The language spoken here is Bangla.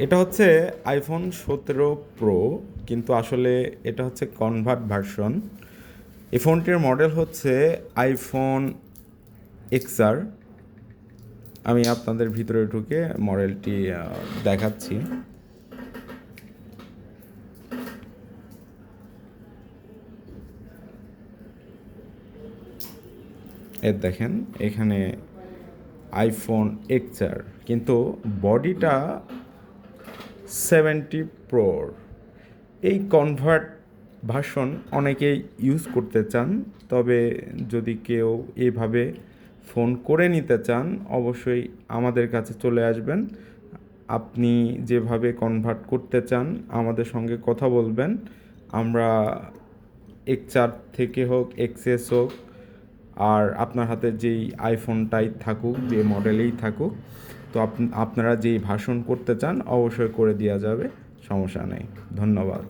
এটা হচ্ছে আইফোন 17 প্রো, কিন্তু আসলে এটা হচ্ছে কনভার্ট ভার্সন। এই ফোনটির মডেল হচ্ছে আইফোন এক্সআর। আমি আপনাদের ভিতরে ঢুকে মডেলটি দেখাচ্ছি। এর দেখেন এখানে আইফোন এক্সআর, কিন্তু বডিটা 70 প্রোর। এই কনভার্ট ভার্সন অনেকেই ইউজ করতে চান, তবে যদি কেউ এভাবে ফোন করে নিতে চান অবশ্যই আমাদের কাছে চলে আসবেন। আপনি যেভাবে কনভার্ট করতে চান আমাদের সঙ্গে কথা বলবেন। আমরা এক্সআর থেকে হোক এক্সএস হোক আর আপনার হাতে যেই আইফোনটাই থাকুক, যে মডেলেই থাকুক, তো আপনারা যেই ভাষণ করতে চান অবশ্যই করে দেওয়া যাবে, সমস্যা নেই। ধন্যবাদ।